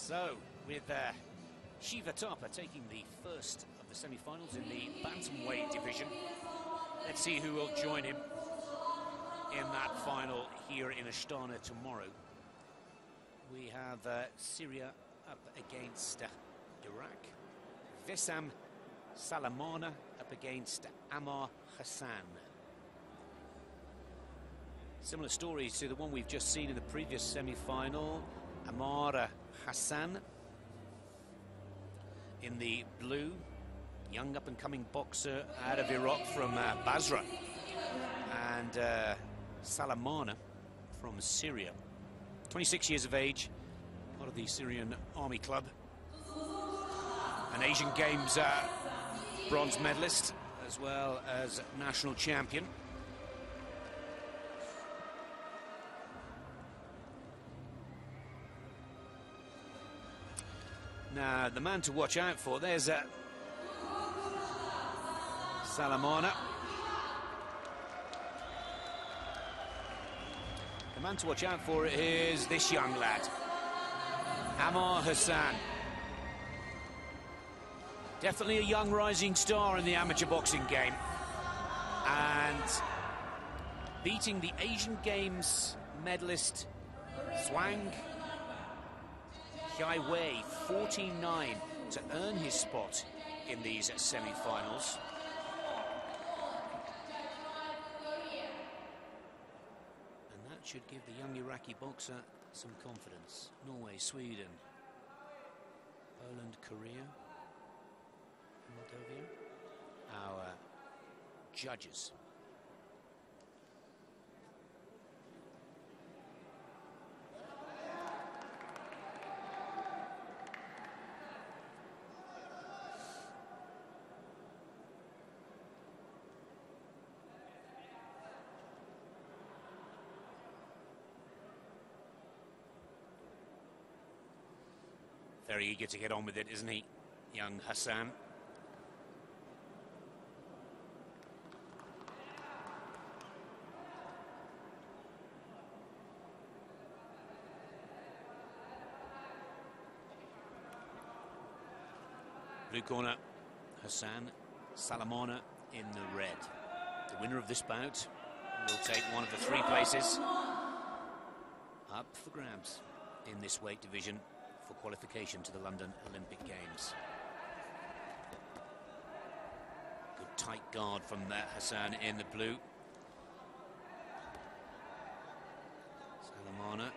So, with Shiva Thapa taking the first of the semi-finals in the bantamweight division, let's see who will join him in that final here in Astana tomorrow. We have Syria up against Iraq, Wessam Salamana up against Ammar Hasan. Similar stories to the one we've just seen in the previous semi-final. Ammar Hasan in the blue, young up-and-coming boxer out of Iraq from Basra, and Salamana from Syria, 26 years of age, part of the Syrian Army Club, an Asian Games bronze medalist as well as national champion. Now, the man to watch out for, there's Salamana. The man to watch out for is this young lad, Ammar Hasan. Definitely a young rising star in the amateur boxing game. And beating the Asian Games medalist Zhuang Wei 14-9 to earn his spot in these semi-finals. And that should give the young Iraqi boxer some confidence. Norway, Sweden, Poland, Korea, Moldova, our judges. Very eager to get on with it, isn't he, young Hasan? Blue corner, Hasan, Salamana in the red. The winner of this bout will take one of the three places up for grabs in this weight division for qualification to the London Olympic Games. Good tight guard from that Hasan in the blue. Salamana,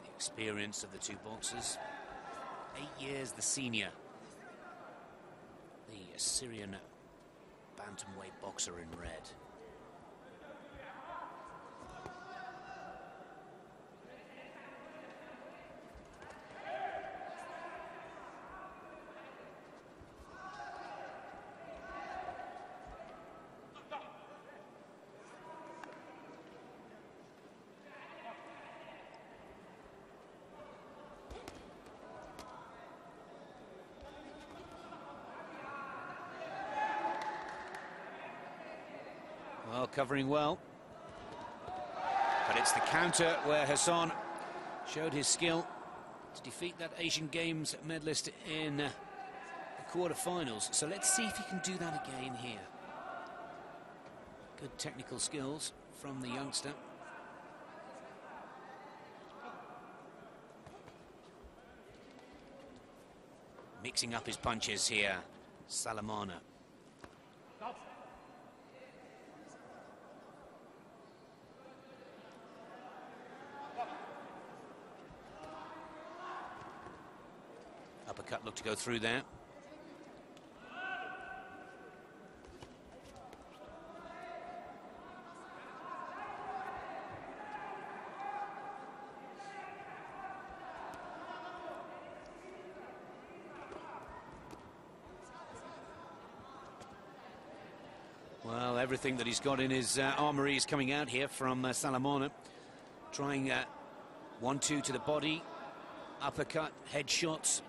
the experience of the two boxers. 8 years the senior, the Syrian bantamweight boxer in red. Well, covering well, but it's the counter where Hasan showed his skill to defeat that Asian Games medalist in the quarterfinals. So let's see if he can do that again here. Good technical skills from the youngster. Mixing up his punches here, Salamana. Uppercut looked to go through there. Well, everything that he's got in his armory is coming out here from Salamana. Trying 1-2 to the body, uppercut, headshots.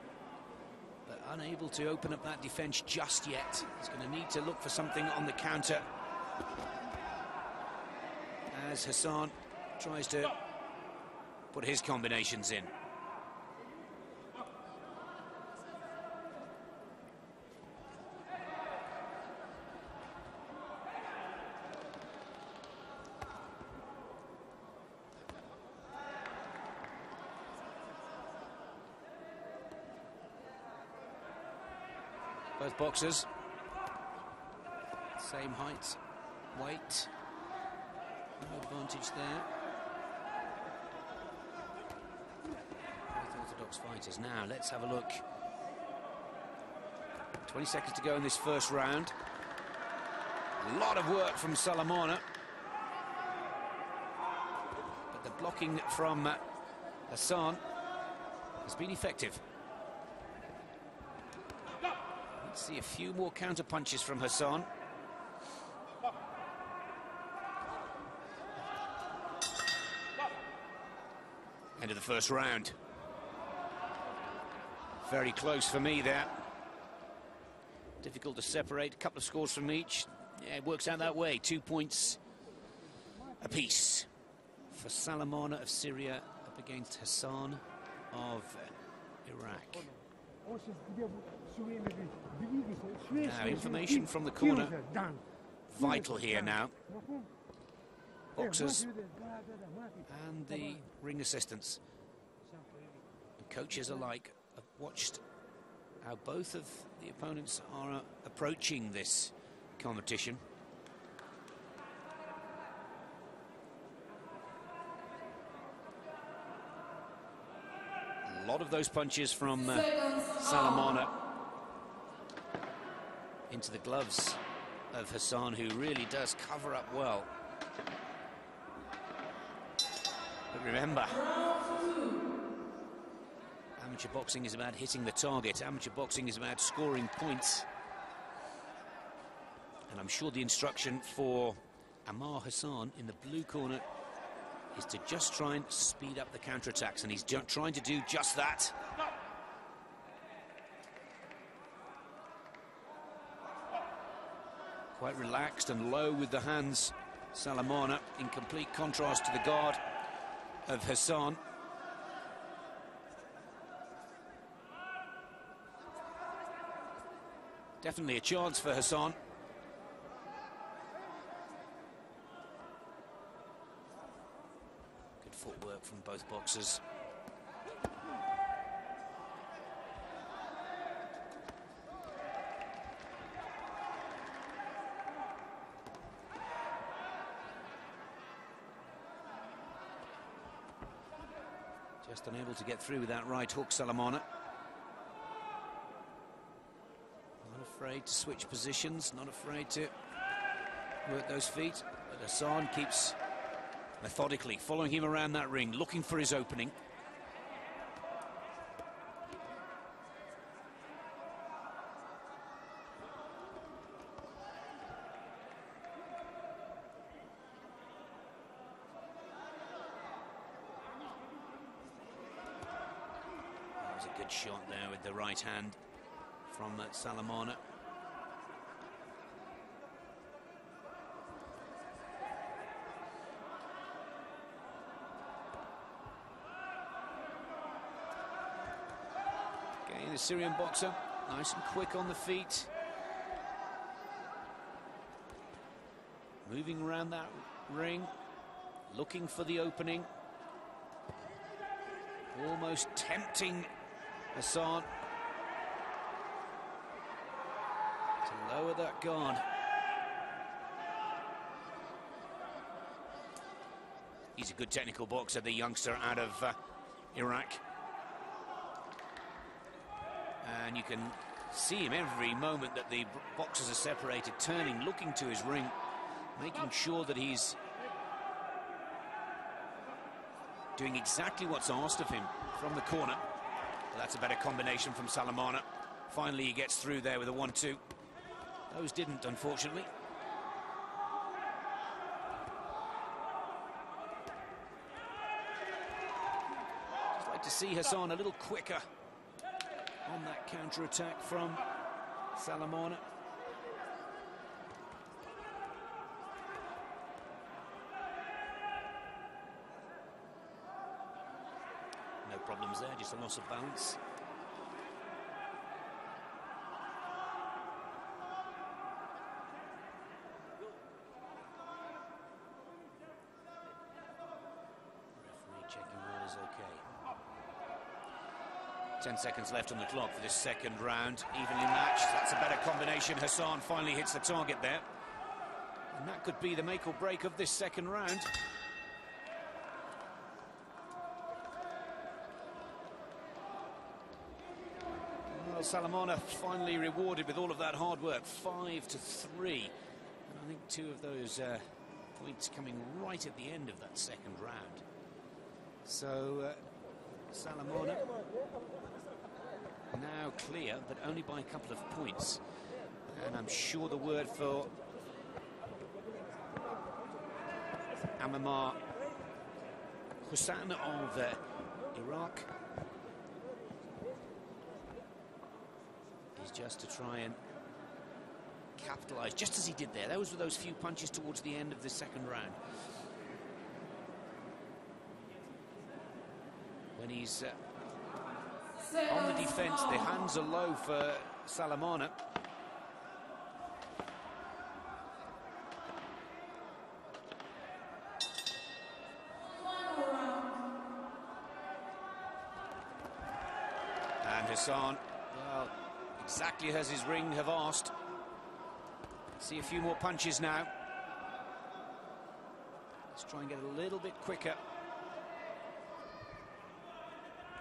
But unable to open up that defense just yet. He's going to need to look for something on the counter as Hasan tries to put his combinations in. Both boxers, same height, weight, no advantage there. Both orthodox fighters. Now let's have a look. 20 seconds to go in this first round. A lot of work from Salamana, but the blocking from Hasan has been effective. Let's see a few more counter punches from Hasan. End of the first round. Very close for me there. Difficult to separate, a couple of scores from each. Yeah, it works out that way. 2 points apiece for Salamana of Syria up against Hasan of Iraq. Now, information from the corner. Vital here now. Boxers and the ring assistants. And coaches alike have watched how both of the opponents are approaching this competition. A lot of those punches from Salamana into the gloves of Hasan, who really does cover up well. But remember, amateur boxing is about hitting the target. Amateur boxing is about scoring points. And I'm sure the instruction for Ammar Hasan in the blue corner is to just try and speed up the counterattacks, and he's trying to do just that. Quite relaxed and low with the hands, Salamana, in complete contrast to the guard of Hasan. Definitely a chance for Hasan. Good footwork from both boxers. Just unable to get through with that right hook, Salamana. Not afraid to switch positions, not afraid to work those feet. But Hasan keeps methodically following him around that ring, looking for his opening. That was a good shot there with the right hand from Salamana. Okay, the Syrian boxer, nice and quick on the feet. Moving around that ring, looking for the opening. Almost tempting Hasan to lower that guard. He's a good technical boxer, the youngster out of Iraq. And you can see him every moment that the boxers are separated, turning, looking to his ring, making sure that he's doing exactly what's asked of him from the corner. Well, that's a better combination from Salamana. Finally, he gets through there with a 1-2. Those didn't, unfortunately. Just like to see Hasan a little quicker on that counter-attack from Salamana. No problems there, just a loss of balance. Referee checking all is okay. 10 seconds left on the clock for this second round. Evenly matched. That's a better combination. Hasan finally hits the target there. And that could be the make or break of this second round. Well, Salamana finally rewarded with all of that hard work. 5-3. And I think two of those points coming right at the end of that second round. So Salamana now clear, but only by a couple of points. And I'm sure the word for Ammar Hasan of Iraq is just to try and capitalise, just as he did there. Those were those few punches towards the end of the second round. When he's on the defence, the hands are low for Salamana. And Hasan, well, exactly as his ring have asked. See a few more punches now. Let's try and get a little bit quicker.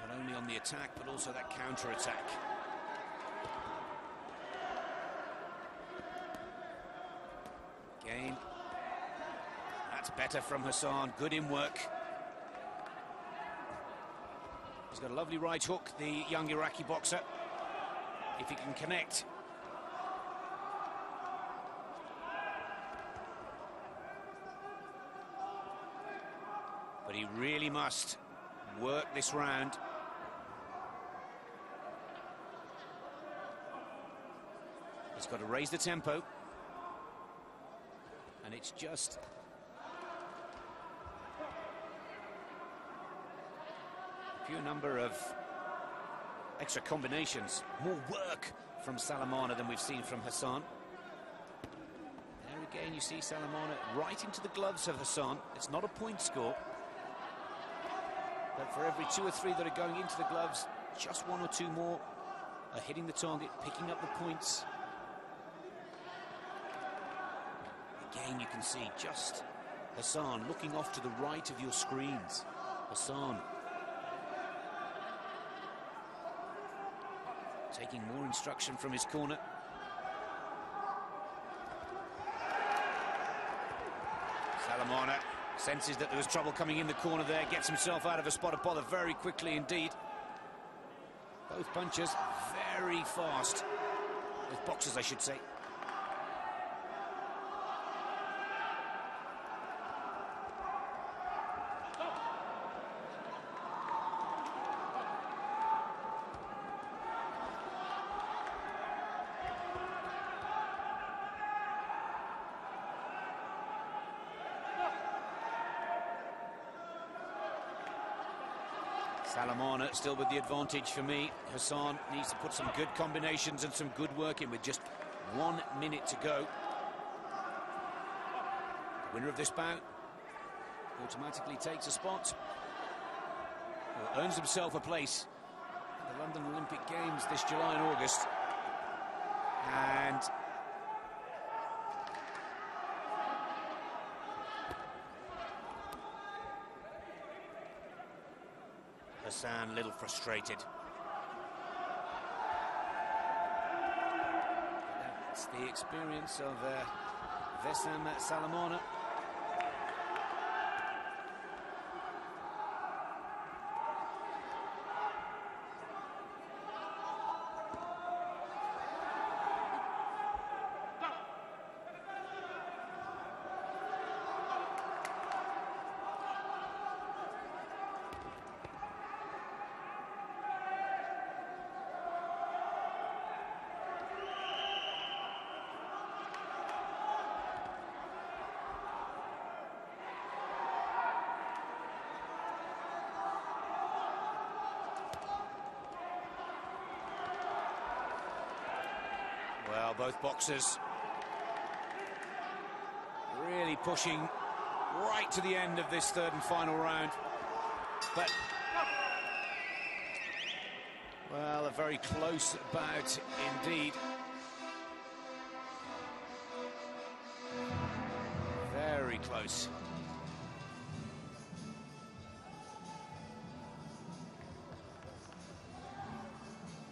Not only on the attack, but also that counter-attack. Again, that's better from Hasan. Good in work. He's got a lovely right hook, the young Iraqi boxer. If he can connect. But he really must work this round. He's got to raise the tempo. And it's just a pure number of extra combinations. More work from Salamana than we've seen from Hasan. There again you see Salamana right into the gloves of Hasan. It's not a point score. But for every 2 or 3 that are going into the gloves, just 1 or 2 more are hitting the target, picking up the points. Again, you can see just Hasan looking off to the right of your screens. Hasan taking more instruction from his corner. Salamana senses that there was trouble coming in the corner there, gets himself out of a spot of bother very quickly indeed. Both punchers very fast. Both boxers, I should say. Salamana still with the advantage for me. Hasan needs to put some good combinations and some good work in with just 1 minute to go. The winner of this bout automatically takes a spot, or earns himself a place at the London Olympic Games this July and August. And Hasan a little frustrated. That's the experience of Wessam Salamana. Well, both boxers really pushing right to the end of this third and final round. But Well, a very close bout indeed. Very close.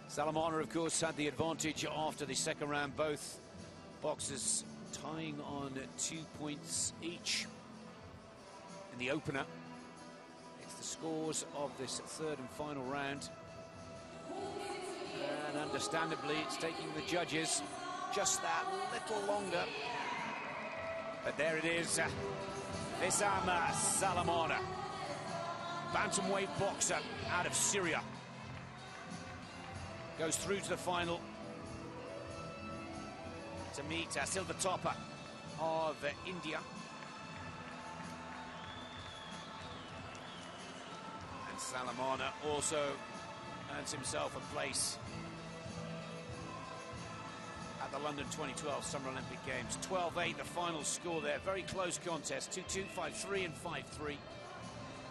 Salamana, of course, had the advantage after the second round. Both boxers tying on 2 points each in the opener. It's the scores of this third and final round. And understandably, it's taking the judges just that little longer. But there it is, Wessam Salamana, bantamweight boxer out of Syria, goes through to the final to meet silver topper of India. And Salamana also earns himself a place at the London 2012 Summer Olympic Games. 12-8, the final score there. Very close contest, 2-2, 5-3 and 5-3.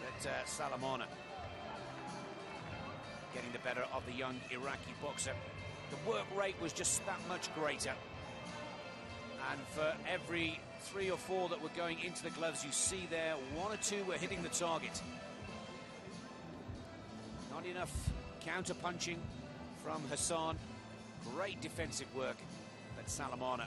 But Salamana getting the better of the young Iraqi boxer. The work rate was just that much greater. And for every 3 or 4 that were going into the gloves, you see there, 1 or 2 were hitting the target. Not enough counter-punching from Hasan. Great defensive work, but Salamana